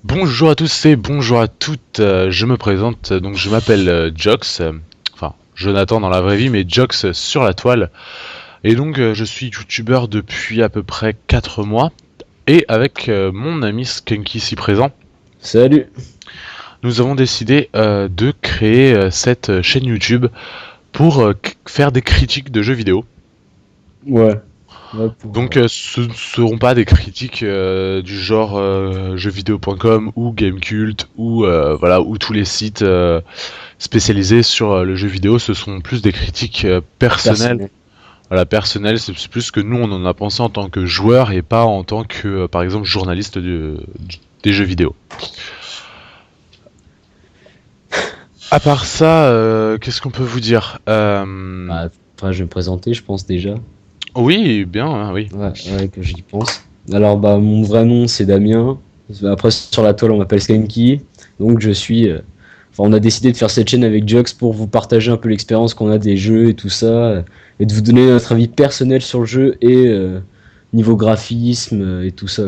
Bonjour à tous et bonjour à toutes, je me présente, donc je m'appelle Jox, enfin Jonathan dans la vraie vie mais Jox sur la toile, et donc je suis youtubeur depuis à peu près 4 mois, et avec mon ami Skunky ici présent, Salut. nous avons décidé de créer cette chaîne YouTube pour faire des critiques de jeux vidéo. Ouais. Ouais, Donc ce ne seront pas des critiques du genre jeuxvideo.com ou Gamecult ou voilà, ou tous les sites spécialisés sur le jeu vidéo. Ce sont plus des critiques personnelles. personnel. Voilà, personnelles, c'est plus ce que nous on en a pensé en tant que joueur et pas en tant que par exemple journaliste des jeux vidéo. À part ça, qu'est-ce qu'on peut vous dire? Bah, enfin, je vais me présenter, je pense déjà. Oui, bien, hein, oui. Ouais, que j'y pense. Alors, bah, mon vrai nom, c'est Damien. Après, sur la toile, on m'appelle Skanky. Donc, je suis. Enfin, on a décidé de faire cette chaîne avec Jux pour vous partager un peu l'expérience qu'on a des jeux et tout ça, et de vous donner notre avis personnel sur le jeu et niveau graphisme et tout ça.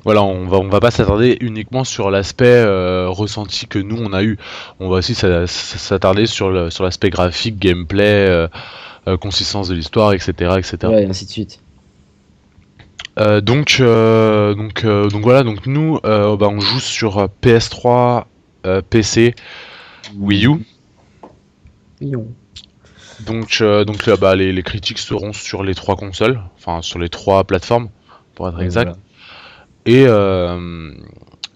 Voilà, on va pas s'attarder uniquement sur l'aspect ressenti que nous on a eu. On va aussi s'attarder sur sur l'aspect graphique, gameplay, consistance de l'histoire, etc., etc. Ouais, et ainsi de suite. Donc voilà, donc nous bah, on joue sur PS3, PC, Wii U. Mignon. Donc bah, les critiques seront sur les trois consoles, enfin sur les trois plateformes pour être Ouais, exact. voilà. Et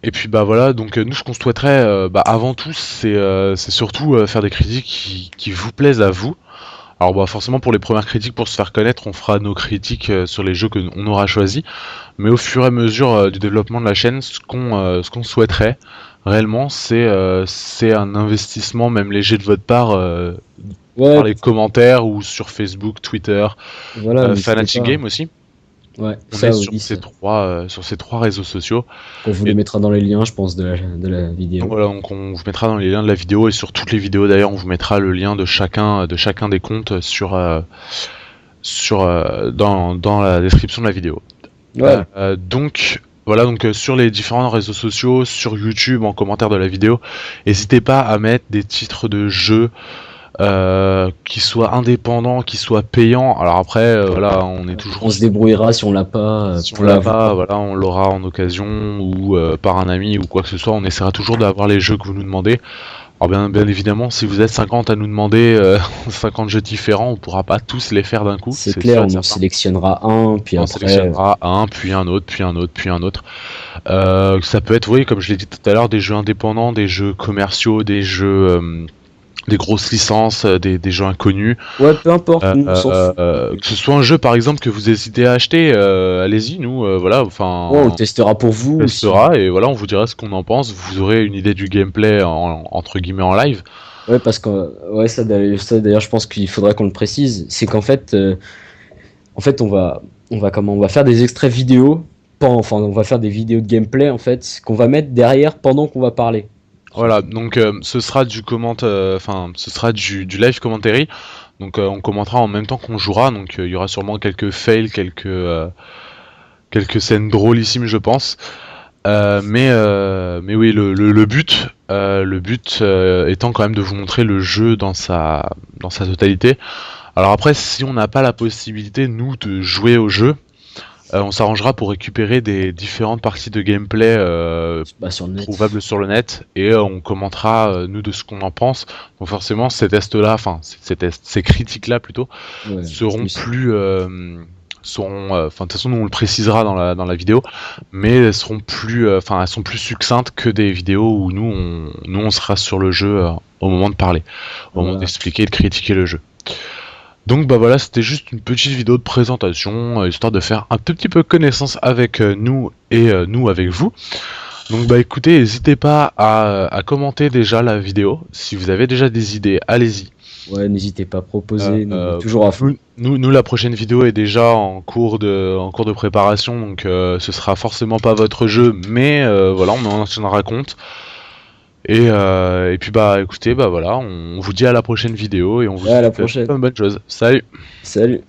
et puis bah voilà, donc nous ce qu'on souhaiterait bah, avant tout c'est surtout faire des critiques qui vous plaisent à vous. Alors bah forcément pour les premières critiques, pour se faire connaître, on fera nos critiques sur les jeux que on aura choisis, mais au fur et à mesure du développement de la chaîne, ce qu'on souhaiterait réellement c'est un investissement même léger de votre part par Ouais, les commentaires ou sur Facebook, Twitter, voilà, n'hésitez Fanatic pas. Game aussi. Ouais, On est ça, oui, ça. sur ces trois réseaux sociaux. On vous les Et mettra dans les liens, je pense, de la donc vidéo. voilà, donc on vous mettra dans les liens de la vidéo et sur toutes les vidéos d'ailleurs, on vous mettra le lien de chacun des comptes dans la description de la vidéo. Ouais, Donc voilà, donc sur les différents réseaux sociaux, sur YouTube, en commentaire de la vidéo, n'hésitez pas à mettre des titres de jeux qui soient indépendants, qui soient payants. Alors après, voilà, on est toujours on se débrouillera si on l'a pas si on pour l'a pas, l'avoir. voilà, on l'aura en occasion ou par un ami ou quoi que ce soit. On essaiera toujours d'avoir les jeux que vous nous demandez. Alors bien évidemment, si vous êtes 50 à nous demander 50 jeux différents, on pourra pas tous les faire d'un coup, C'est c'est clair, sûr et on en certain. sélectionnera un, puis On après, sélectionnera un, puis un autre, puis un autre, puis un autre. Ça peut être, oui, comme je l'ai dit tout à l'heure, des jeux indépendants, des jeux commerciaux, des jeux, des grosses licences, des jeux inconnus. ouais, peu importe, nous, on s'en fout. Que ce soit un jeu par exemple que vous hésitez à acheter, allez-y, nous, voilà, Ouais, on enfin, le testera pour on vous aussi. testera et voilà, on vous dira ce qu'on en pense. Vous aurez une idée du gameplay entre guillemets en live. Ouais, parce que, ouais, ça d'ailleurs, je pense qu'il faudra qu'on le précise. C'est qu'en fait, on va faire des extraits vidéo, pas, enfin, on va faire des vidéos de gameplay, en fait, qu'on va mettre derrière pendant qu'on va parler. Voilà, donc ce sera du enfin, ce sera du live commentary. Donc on commentera en même temps qu'on jouera. Donc il y aura sûrement quelques fails, quelques scènes drôlissimes, je pense. Mais oui, le but étant quand même de vous montrer le jeu dans sa totalité. Alors après, si on n'a pas la possibilité, nous, de jouer au jeu, on s'arrangera pour récupérer des différentes parties de gameplay Bah, sur le net. trouvables sur le net et on commentera, nous, de ce qu'on en pense. Donc forcément, ces tests-là, enfin, ces critiques-là plutôt, Ouais, seront plus. plus seront enfin de toute façon nous on le précisera dans la vidéo, mais elles seront plus enfin elles sont plus succinctes que des vidéos où nous on sera sur le jeu au moment de parler, au moment Voilà. d'expliquer et de critiquer le jeu. Donc bah voilà, c'était juste une petite vidéo de présentation histoire de faire un tout petit peu connaissance avec nous et nous avec vous. Donc bah écoutez, n'hésitez pas à commenter déjà la vidéo. Si vous avez déjà des idées, allez-y. Ouais, n'hésitez pas à Euh, proposer, nous, on est euh, toujours à fond. nous, la prochaine vidéo est déjà en cours de préparation, donc ce sera forcément pas votre jeu, mais voilà, on en tiendra compte. Et puis bah écoutez, bah voilà, on vous dit à la prochaine vidéo et on vous Ouais, à la souhaite prochaine. plein de bonnes choses. Salut! Salut.